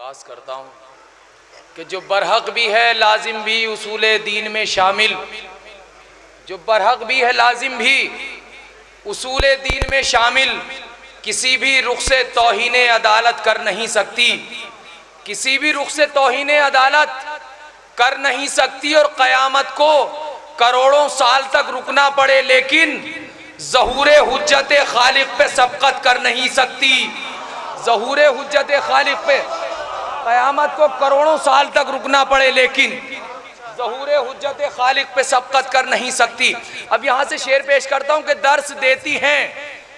दरख्वास्त करता हूँ कि जो बरहक भी है लाजिम भी उसूले दीन में शामिल, जो बरहक भी है लाजिम भी उसूले दीन में शामिल, किसी भी रुख से तौहीने अदालत कर नहीं सकती, किसी भी रुख से तौहीने अदालत कर नहीं सकती और क़यामत को करोड़ों साल तक रुकना पड़े लेकिन ज़हूरे हुज्जत खालिक पे सबकत कर नहीं सकती। ज़हूरे हुज्जत खालिक पे क़यामत को करोड़ों साल तक रुकना पड़े लेकिन ज़हूरे हुज्जत खालिक पे सबकत कर नहीं सकती। अब यहाँ से शेर पेश करता हूँ कि दर्स देती हैं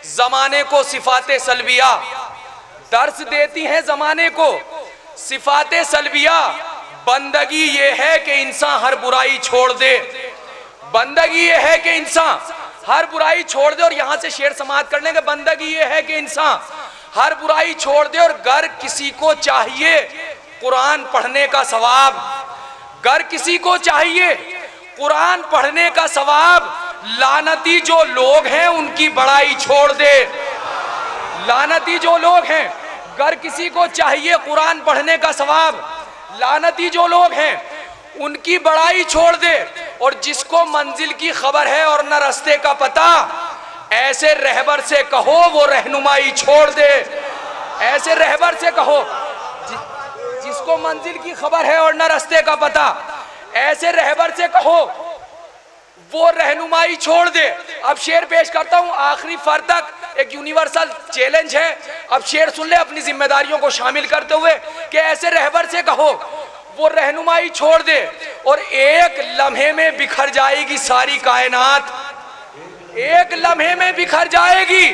ज़माने को सिफ़ाते सल्बिया, दर्स देती हैं ज़माने को सिफ़ाते सल्बिया। बंदगी ये है कि इंसान हर बुराई छोड़ दे, बंदगी ये है कि इंसान हर बुराई छोड़ दे। और यहाँ से शेर समाप्त कर लेंगे, बंदगी ये है कि इंसान हर बुराई छोड़ दे और गर किसी को चाहिए कुरान पढ़ने का सवाब, गर किसी को चाहिए कुरान पढ़ने का सवाब, लानती जो लोग हैं उनकी बड़ाई छोड़ दे। लानती जो लोग हैं, गर किसी को चाहिए कुरान पढ़ने का सवाब, लानती जो लोग हैं उनकी बड़ाई छोड़ दे। और जिसको मंजिल की खबर है और न रास्ते का पता, ऐसे रहबर से कहो वो रहनुमाई छोड़ दे। ऐसे रहबर से कहो जिसको मंजिल की खबर है और न रास्ते का पता, ऐसे रहबर से कहो वो रहनुमाई छोड़ दे। अब शेर पेश करता हूँ आखिरी फर तक, एक यूनिवर्सल चैलेंज है। अब शेर सुन ले अपनी जिम्मेदारियों को शामिल करते हुए कि ऐसे रहबर से कहो वो रहनुमाई छोड़ दे और एक लम्हे में बिखर जाएगी सारी कायनात, एक लम्हे में बिखर जाएगी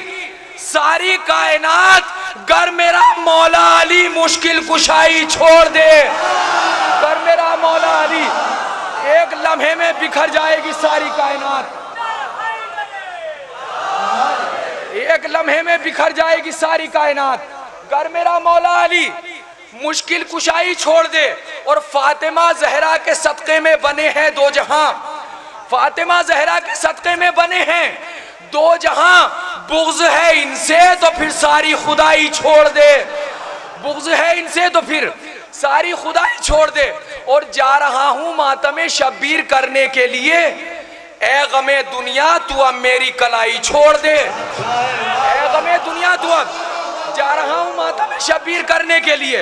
सारी कायनात, गर मेरा मौला अली मुश्किल कुशाई छोड़ दे। गर मेरा मौला अली, एक लम्हे में बिखर जाएगी सारी कायनात, एक लम्हे में बिखर जाएगी सारी कायनात, गर मेरा मौला अली मुश्किल कुशाई छोड़ दे। और फातिमा जहरा के सदक़े में बने हैं दो जहां, फातिमा जहरा के सदक़े में बने हैं दो जहां, बुग़्ज़ है इनसे तो फिर सारी खुदाई छोड़ दे, बुग़्ज़ है इनसे तो फिर सारी खुदाई छोड़ दे। और जा रहा हूं मातमे शब्बीर करने के लिए, ए गमे दुनिया तू अब मेरी कलाई छोड़ दे। ए गमे दुनिया तू अब, जा रहा हूं मातमे शब्बीर करने के लिए,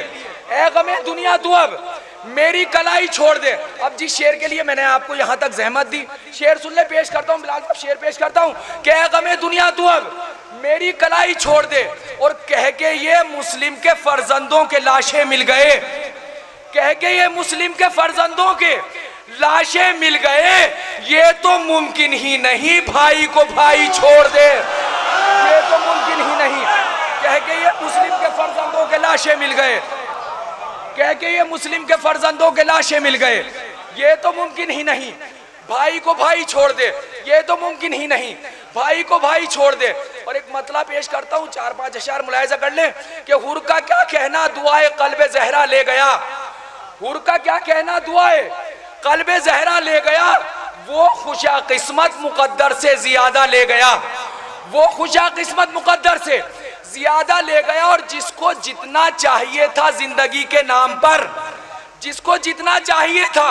ए गमे दुनिया तू अब मेरी कलाई छोड़ दे। अब जिस शेर के लिए मैंने आपको यहाँ तक जहमत दी, शेर सुन ले, पेश करता हूँ बिलाल साहब, शेर पेश करता हूँ कि ए गमे दुनिया तू अब मेरी कलाई छोड़ दे। और कह के ये मुस्लिम के फर्जंदों के लाशें मिल गए, कह के ये मुस्लिम के फर्जंदों के लाशें मिल गए, ये तो मुमकिन ही नहीं भाई को भाई छोड़ दे, ये तो मुमकिन ही नहीं। कह के ये मुस्लिम के फर्जंदों के लाशें मिल गए, कह के ये मुस्लिम के फर्जंदों के लाशें मिल गए, ये तो मुमकिन ही नहीं भाई को भाई छोड़ दे, ये तो मुमकिन ही नहीं भाई को भाई छोड़ दे। और एक मतला पेश करता हूँ, 4-5 अशार मुलाहिजा कर ले कि हुर का क्या कहना दुआए क़ल्बे ज़हरा ले गया, हुर का क्या कहना दुआए क़ल्बे ज़हरा ले गया, वो खुशा किस्मत मुक़द्दर से ज़्यादा ले गया, वो खुशा किस्मत मुक़द्दर से ज़्यादा ले गया। और जिसको जितना चाहिए था जिंदगी के नाम पर, जिसको जितना चाहिए था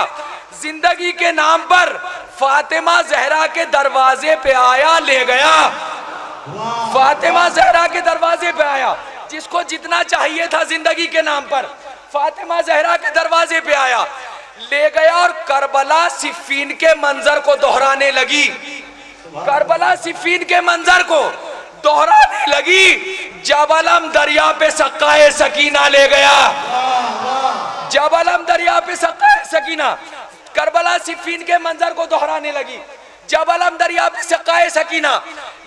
जिंदगी के नाम पर, फातिमा जहरा के दरवाजे पे आया ले गया, फातिमा जहरा के दरवाजे पे आया। जिसको जितना चाहिए था जिंदगी के नाम पर, फातिमा जहरा के दरवाजे पे आया ले गया। और करबला सिफ़ीन के मंजर को दोहराने लगी, करबला सिफ़ीन के मंजर को दोहराने लगी। जबलम दरिया पे सक्काए सकीना ले गया, जबलम दरिया पे सक्काए सकीना, करबला सिफ़ीन के मंजर को दोहराने लगी, जबलम दरिया पे सक्काए सकीना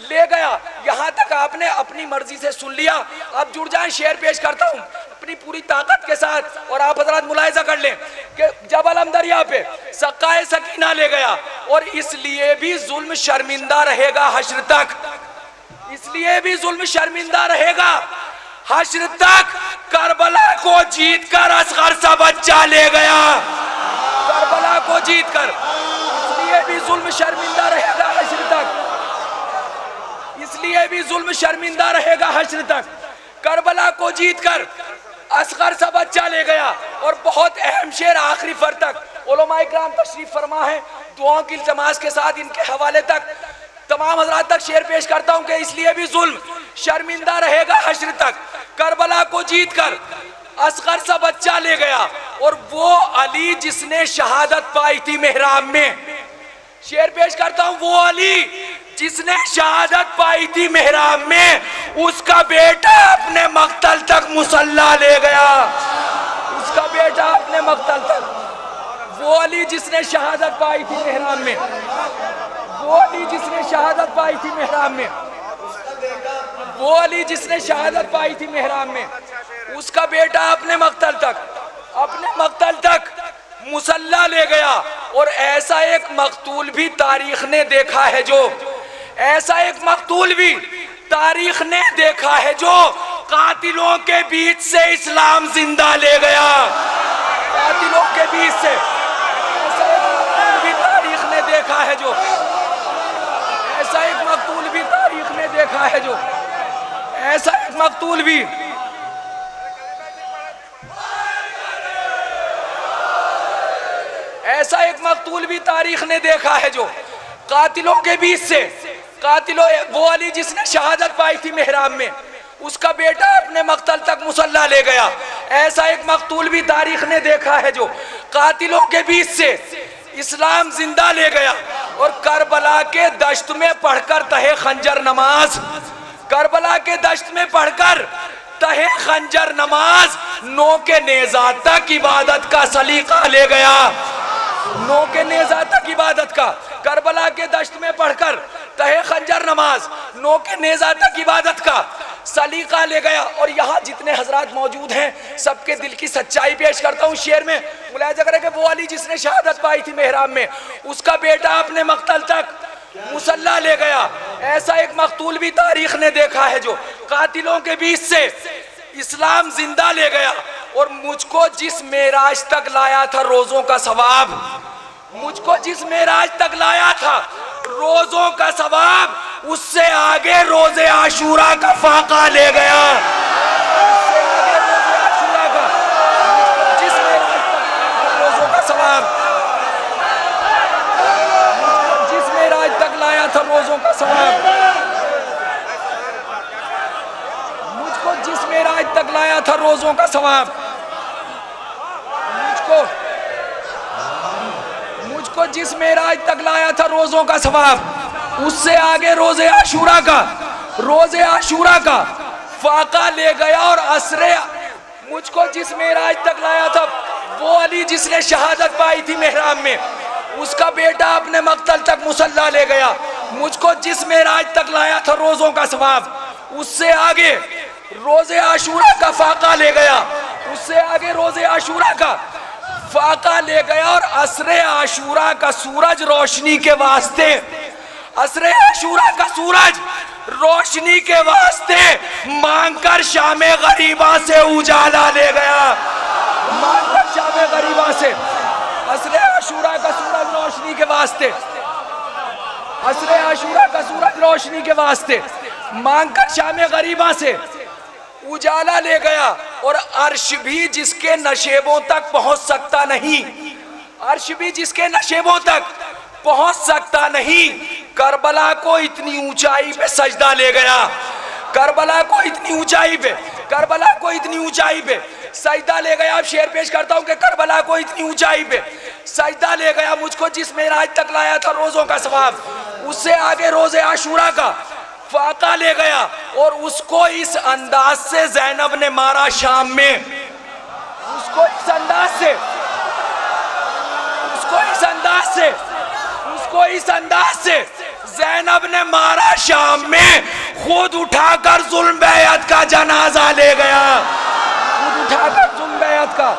ले गया। यहाँ तक आपने अपनी मर्जी से सुन लिया। अब जुड़ जाएं, शेर पेश करता हूँ अपनी पूरी ताकत के साथ और आप हज़रात मुलाहिजा कर लें कि जबलम दरिया पे सक्काए सकीना ले गया। और इसलिए भी जुल्म शर्मिंदा रहेगा हश्र तक, इसलिए भी जुल्म शर्मिंदा रहेगा हश्र तक। करबला को जीत कर असगर सा बच्चा ले गया, करबला को जीत कर, इसलिए भी जुल्म शर्मिंदा रहेगा हश्र तक, इसलिए भी जुल्म शर्मिंदा रहेगा हश्र तक। करबला को जीत कर असगर सा बच्चा ले गया। और बहुत अहम शेर आखिरी फर तक उलमाए किराम तशरीफ फरमा है, दुआओं की इल्तमास के साथ इनके हवाले तक तमाम हजरात तक शेर पेश करता हूं कि इसलिए भी जुल्म शर्मिंदा रहेगा हश्र तक। करबला को जीत कर असगर सा बच्चा ले गया और वो अली जिसने शहादत पाई थी मेहराब में। शेर पेश करता हूं, वो अली जिसने शहादत पाई थी मेहराब में, उसका बेटा अपने मक्तल तक मुसल्ला ले गया। उसका बेटा अपने मक्तल तक, वो अली जिसने शहादत पाई थी मेहराब में, वो अली जिसने शहादत पाई थी मेहराब में, वो अली जिसने शहादत पाई थी मेहराब में, उसका बेटा अपने मक्तल तक मुसल्ला ले गया। और ऐसा एक मकतूल भी तारीख ने देखा है जो, ऐसा एक मकतूल भी तारीख ने देखा है जो कातिलों के बीच से इस्लाम जिंदा ले गया। कातिलों के बीच से ऐसा एक मकतूल भी तारीख ने देखा है जो, ऐसा एक मकतूल भी तारीख ने देखा है जो, ऐसा एक मकतूल भी, ऐसा एक मकतूल भी तारीख ने देखा है जो कातिलों के बीच से, कातिलों, वो अली जिसने शहादत पाई थी मेहराब में, उसका बेटा अपने मक्तल तक मुसल्ला ले गया। ऐसा एक मकतूल भी तारीख ने देखा है जो कातिलों के बीच से इस्लाम जिंदा ले गया। और करबला के दश्त में पढ़कर तहे खंजर नमाज, करबला के दश्त में पढ़कर तहे खंजर नमाज, नो के नेज़ा तक इबादत का सलीका ले गया। नो के नेज़ा तक इबादत का, करबला के दश्त में पढ़कर तहे खंजर नमाज, नो के नेज़ा तक इबादत का सलीका ले गया। और यहाँ जितने हजरात मौजूद हैं सबके दिल की सच्चाई पेश करता हूँ शेर में। मुलाहिजा करें कि वो अली जिसने शहादत पाई थी मेहराब में, उसका बेटा अपने मक्तल तक मुसल्ला ले गया। ऐसा एक मकतूल भी तारीख ने देखा है जो कातिलों के बीच से इस्लाम जिंदा ले गया। और मुझको जिस मेराज तक लाया था रोजों का सवाब, मुझको जिस मेराज तक लाया था रोजों का सवाब, उससे आगे रोजे आशूरा का फाका ले गया। उससे आगे रोजे आशूरा का, जिस मेराज तक रोजों का सवाब, जिस मेराज तक लाया था रोजों का सवाब, मुझको जिस मेराज तक लाया था रोजों का सवाब, मुझको जिस मेराज तक लाया था रोजों का सवाब, उससे आगे रोजे आशूरा का फाका ले गया। और असरे, मुझको जिस मेराज तक लाया था वो अली जिसने शहादत पाई थी मेहराब में, उसका बेटा अपने मक्तल तक मुसल्ला ले गया। मुझको जिस मेराज तक लाया था रोजों का सवाब, उससे आगे रोजे आशूरा का फाका ले गया। उससे आगे रोजे आशूरा का फाका ले गया। और असरे आशूरा का सूरज रोशनी के वास्ते, असरे आशूरा का सूरज रोशनी के वास्ते मांगकर शामे गरीबा से उजाला ले गया। मांगकर शामे गरीबा से, असरे आशूरा का सूरज रोशनी के वास्ते, असरे आशूरा का सूरज रोशनी के वास्ते मांगकर शामे गरीबा से उजाला ले गया। और अर्श भी जिसके नशेबों तक पहुंच सकता नहीं, अर्श भी जिसके नशेबों तक पहुंच सकता नहीं, करबला को इतनी ऊंचाई पे सजदा ले गया। करबला को इतनी ऊंचाई पे, करबला को इतनी ऊंचाई पे सजदा ले गया। अब शेर पेश करता हूं कि करबला को इतनी ऊंचाई पे सजदा ले गया। मुझको जिस मेराज तक लाया था रोजों का सवाब, उससे आगे रोजे आशूरा का फाका ले गया। और उसको इस अंदाज से ज़ैनब ने मारा शाम में, उसको इस अंदाज से, उसको इस अंदाज से, उसको इस अंदाज से ज़ैनब ने मारा शाम में। खुद उठाकर जुल्म बैयत का जनाजा ले गया, खुद उठाकर जुल्म बैयत का,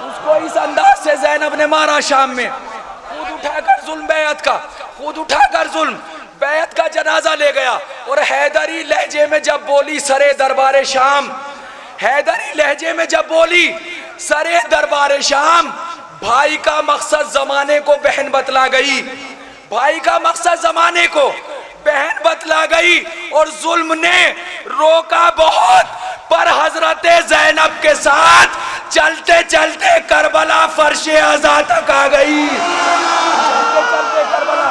उसको इस अंदाज से ज़ैनब ने मारा शाम में। खुद उठाकर जुल्म बैयत का, खुद उठाकर जुल्म बैत का जनाजा ले गया। और हैदरी लहजे में जब बोली सरे दरबारे शाम, हैदरी लहजे में जब बोली सरे दरबारे शाम, भाई का मकसद जमाने को बहन बतला गई, भाई का मकसद जमाने को बहन बतला गई। और जुल्म ने रोका बहुत, पर हजरत ज़ैनब के साथ चलते चलते करबला फर्शे अज़ा तक आ गई। चलते चलते करबला।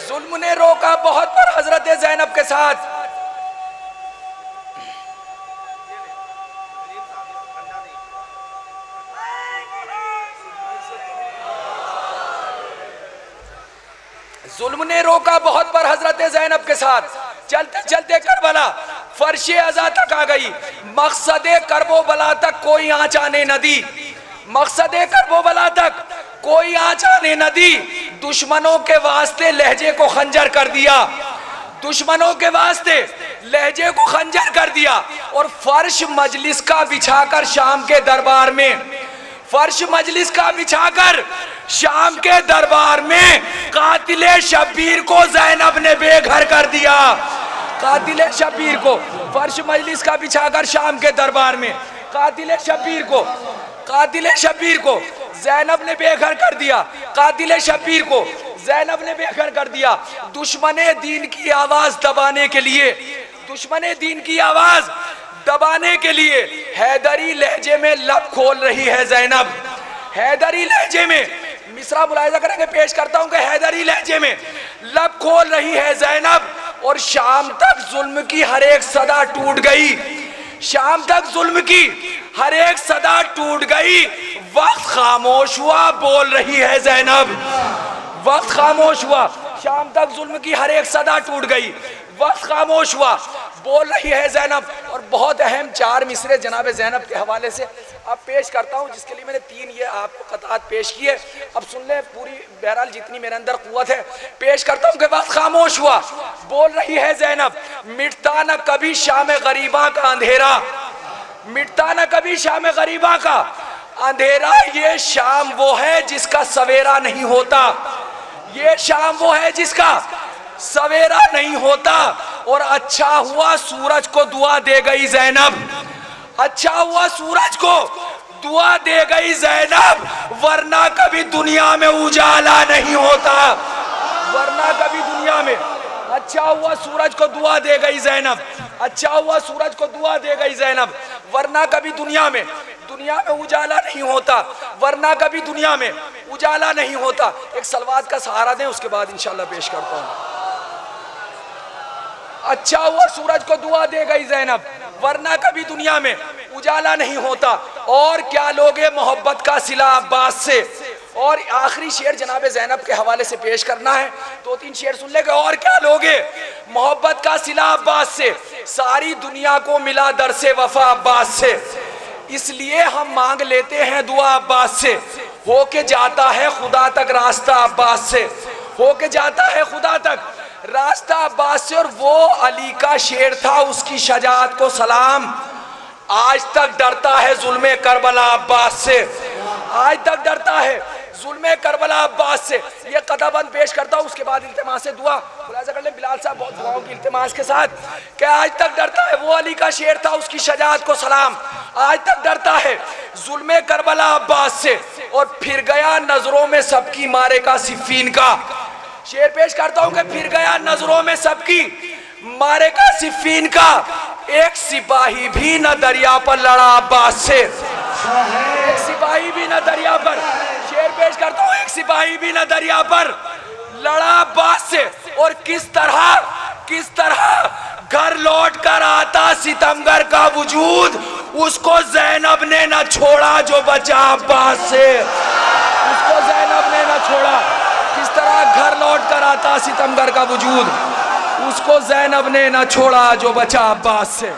जुल्म ने रोका बहुत पर हजरत ज़ैनब के साथ। जुल्म ने रोका बहुत पर हजरत ज़ैनब के साथ, चलते चलते करबला फर्शे अज़ा तक आ गई। मकसदे करबो बला तक कोई आँच आने न दी, मकसदे करबो बला तक कोई आँच आने न दी। दुश्मनों के वास्ते लहजे को खंजर कर दिया, दुश्मनों के वास्ते लहजे को खंजर कर दिया। और फर्श मजलिस का बिछाकर शाम के दरबार में, फर्श मजलिस का बिछाकर शाम के दरबार में कातिले शब्बीर को ज़ैनब ने बेघर कर दिया। कातिले शब्बीर को फर्श मजलिस का बिछाकर शाम के दरबार में कातिले शब्बीर को ज़ैनब ने बेघर कर दिया। कातिले शब्बीर को ज़ैनब ने बेघर कर दिया। दुश्मने दीन की आवाज दबाने के लिए, दुश्मने दीन की आवाज दबाने के लिए हैदरी लहजे में लब खोल रही है ज़ैनब। हैदरी लहजे में मिसरा मुलाहिजा करेंगे, पेश करता हूं कि हैदरी लहजे में लब खोल रही है ज़ैनब। और शाम तक जुल्म की हर एक सदा टूट गई, शाम तक जुल्म की हर एक सदा टूट गई। वक्त खामोश हुआ, बोल रही है ज़ैनब। वक्त खामोश हुआ, शाम तक जुल्म की हर एक सदा टूट गई। वक्त खामोश हुआ, बोल रही है ज़ैनब। और बहुत अहम 4 मिसरे जनाब ज़ैनब के हवाले से अब पेश करता हूँ, जिसके लिए मैंने 3 ये आपको क़तात पेश किए। अब सुन ले पूरी, बहरहाल जितनी मेरे अंदर क़ुव्वत है पेश करता हूँ कि वक्त खामोश हुआ, बोल रही है ज़ैनब। मिटता न कभी शाम गरीबा का अंधेरा, मिटता न कभी शाम गरीबा का अंधेरा। ये शाम वो है जिसका सवेरा नहीं होता, ये शाम वो है जिसका सवेरा नहीं होता। और अच्छा हुआ सूरज को दुआ दे गई ज़ैनब, अच्छा हुआ सूरज को दुआ दे गई ज़ैनब, वरना कभी दुनिया में उजाला नहीं होता, वरना कभी दुनिया में। अच्छा हुआ सूरज को दुआ दे गई ज़ैनब, अच्छा हुआ सूरज को दुआ दे गई ज़ैनब, वरना कभी दुनिया में उजाला नहीं होता, वरना कभी दुनिया में उजाला नहीं होता। एक सलवात का सहारा दें, उसके बाद इंशाल्लाह पेश करता हूँ। अच्छा हुआ सूरज को दुआ दे गई ज़ैनब, वरना कभी दुनिया में उजाला नहीं होता। और क्या लोगे मोहब्बत का सिला अब्बास से। और आखिरी शेर जनाब ज़ैनब के हवाले से पेश करना है, 2-3 शेर सुन लेंगे। और क्या लोगे मोहब्बत का सिला अब्बास से, सारी दुनिया को मिला दर से वफा अब्बास से। इसलिए हम मांग लेते हैं दुआ अब्बास से, होके जाता है खुदा तक रास्ता अब्बास से, होके जाता है खुदा तक रास्ता अब्बास से। और वो अली का शेर था, उसकी शजाअत को सलाम, आज तक डरता है जुल्मे करबला अब्बास से, आज तक डरता है जुल्मे करबला अब्बास से। ये कदाबंद पेश करता हूँ, उसके बाद इल्तिमास से दुआ खुलासा कर ले बिलाल साहब, बहुत दुआओं की इल्तिमास के साथ। कि आज तक डरता है, वो अली का शेर था, उसकी शजाअत को सलाम, आज तक डरता है जुल्मे करबला अब्बास से। और फिर गया नजरों में सबकी मारे का सिफ़ीन का, शेर पेश करता हूँ कि फिर गया नजरों में सबकी मारे का सिफ़ीन का। एक सिपाही भी न दरिया पर लड़ा अब्बास से, एक सिपाही भी न दरिया पर, शेर पेश करता हूँ, एक सिपाही भी न दरिया पर लड़ा अब्बास से। और किस तरह घर लौट कर आता सितमगर का वजूद, उसको ज़ैनब ने न छोड़ा जो बचा अब्बास से, उसको ज़ैनब ने न छोड़ा। किस तरह घर लौट कर आता सितमगर का वजूद, उसको ज़ैनब ने न छोड़ा जो बचा अब्बास से।